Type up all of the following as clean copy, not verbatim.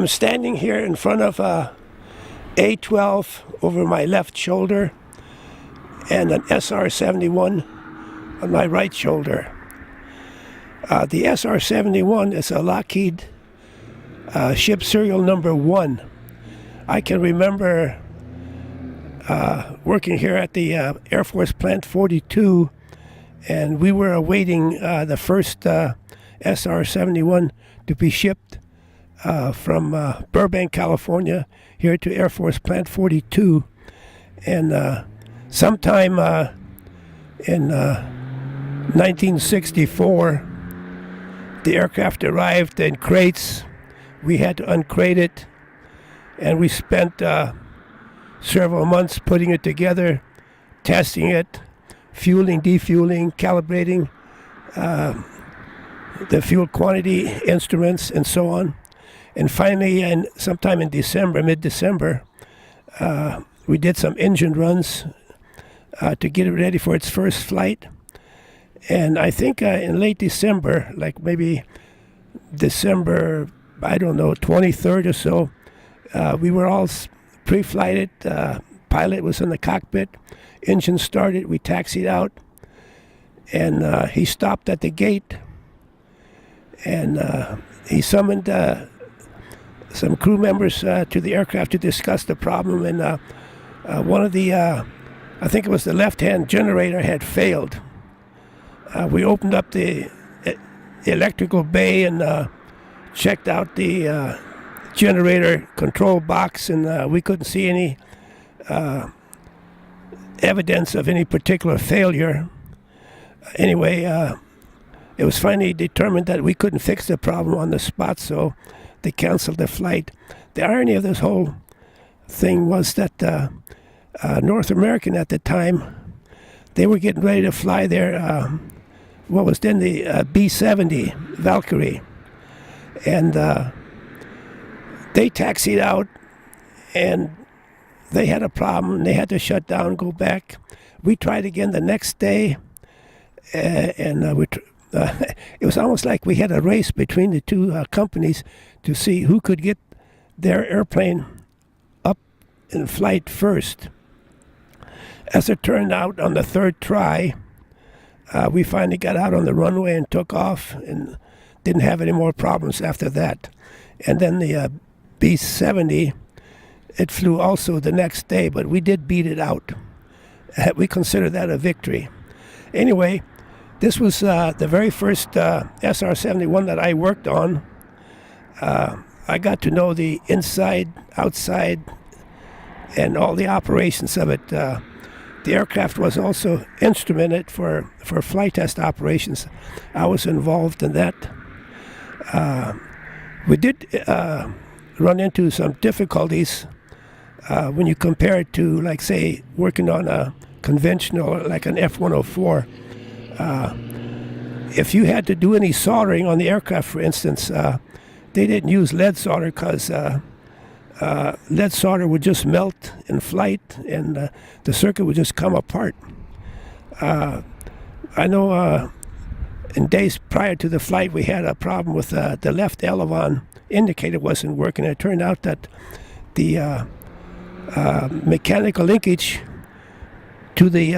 I'm standing here in front of a A12 over my left shoulder and an SR-71 on my right shoulder. The SR-71 is a Lockheed ship serial number 1. I can remember working here at the Air Force Plant 42, and we were awaiting the first SR-71 to be shipped from Burbank, California, here to Air Force Plant 42. And sometime in 1964, the aircraft arrived in crates. We had to uncrate it, and we spent several months putting it together, testing it, fueling, defueling, calibrating the fuel quantity instruments, and so on. And finally, sometime in December, mid-December, we did some engine runs to get it ready for its first flight. And I think in late December, like maybe December, I don't know, 23rd or so, we were all pre-flighted. Pilot was in the cockpit. Engine started. We taxied out. And he stopped at the gate. And he summoned some crew members to the aircraft to discuss the problem. And one of the, I think it was the left-hand generator, had failed. We opened up the electrical bay and checked out the generator control box, and we couldn't see any evidence of any particular failure. Anyway, it was finally determined that we couldn't fix the problem on the spot, so they canceled the flight. The irony of this whole thing was that North American at the time, they were getting ready to fly their what was then the B-70 Valkyrie, and they taxied out, and they had a problem. They had to shut down, go back. We tried again the next day, and it was almost like we had a race between the two companies to see who could get their airplane up in flight first. As it turned out, on the third try, we finally got out on the runway and took off and didn't have any more problems after that. And then the B-70, it flew also the next day, but we did beat it out. We consider that a victory. Anyway, this was the very first SR-71 that I worked on. I got to know the inside, outside, and all the operations of it. The aircraft was also instrumented for flight test operations. I was involved in that. We did run into some difficulties when you compare it to, like, say, working on a conventional, like an F-104. If you had to do any soldering on the aircraft, for instance, they didn't use lead solder because lead solder would just melt in flight, and the circuit would just come apart. I know in days prior to the flight, we had a problem with the left elevon indicator wasn't working. It turned out that the mechanical linkage to the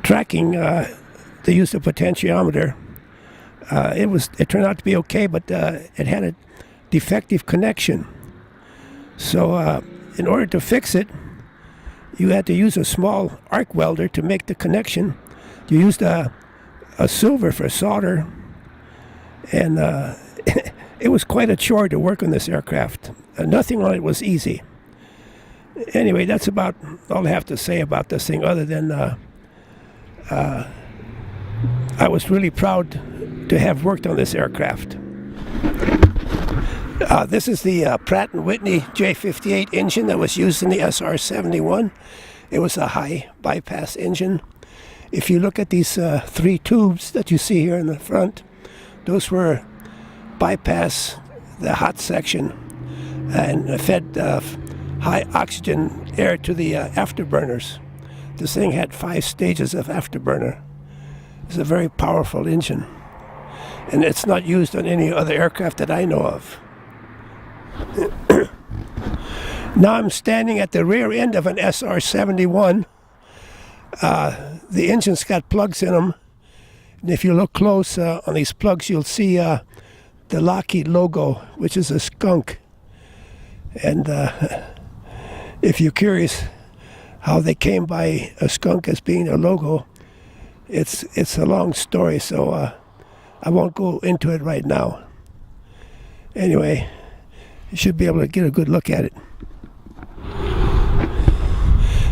tracking, they used a potentiometer. It turned out to be okay, but it had a defective connection. So in order to fix it, you had to use a small arc welder to make the connection. You used a silver for solder, and it was quite a chore to work on this aircraft. Nothing on it was easy. Anyway, that's about all I have to say about this thing, other than I was really proud to have worked on this aircraft. This is the Pratt & Whitney J58 engine that was used in the SR-71. It was a high bypass engine. If you look at these three tubes that you see here in the front, those were bypass the hot section and fed high oxygen air to the afterburners. This thing had 5 stages of afterburner. It's a very powerful engine, and it's not used on any other aircraft that I know of. Now I'm standing at the rear end of an SR-71. The engine's got plugs in them. And if you look close on these plugs, you'll see the Lockheed logo, which is a skunk. And if you're curious how they came by a skunk as being their logo, it's a long story, so I won't go into it right now. Anyway, you should be able to get a good look at it.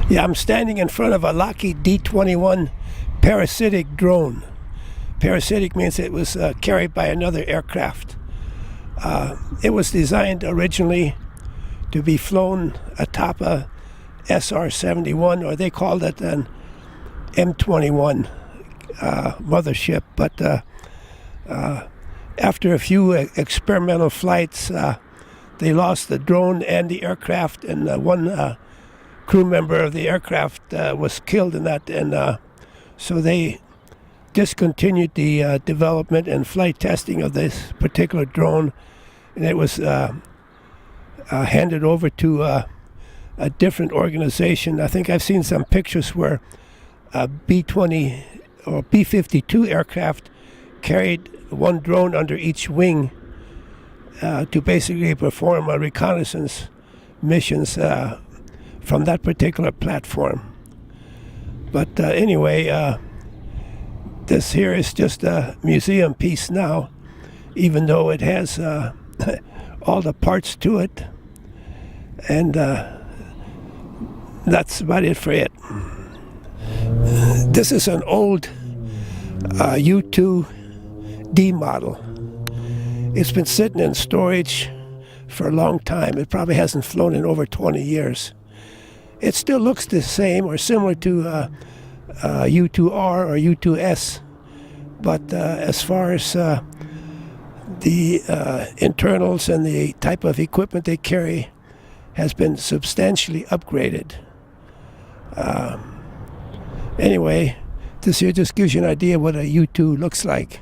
Yeah, I'm standing in front of a Lockheed D-21 parasitic drone. Parasitic means it was carried by another aircraft. It was designed originally to be flown atop a SR-71, or they called it an M21 mothership. But after a few experimental flights, they lost the drone and the aircraft, and one crew member of the aircraft was killed in that, and so they discontinued the development and flight testing of this particular drone, and it was handed over to a different organization. I think I've seen some pictures where a B-20 or B-52 aircraft carried one drone under each wing to basically perform a reconnaissance missions from that particular platform. But anyway, this here is just a museum piece now, even though it has all the parts to it. And that's about it for it. This is an old U-2D model. It's been sitting in storage for a long time. It probably hasn't flown in over 20 years. It still looks the same or similar to U-2R or U-2S, but as far as the internals and the type of equipment they carry has been substantially upgraded. Anyway, this here just gives you an idea what a U-2 looks like.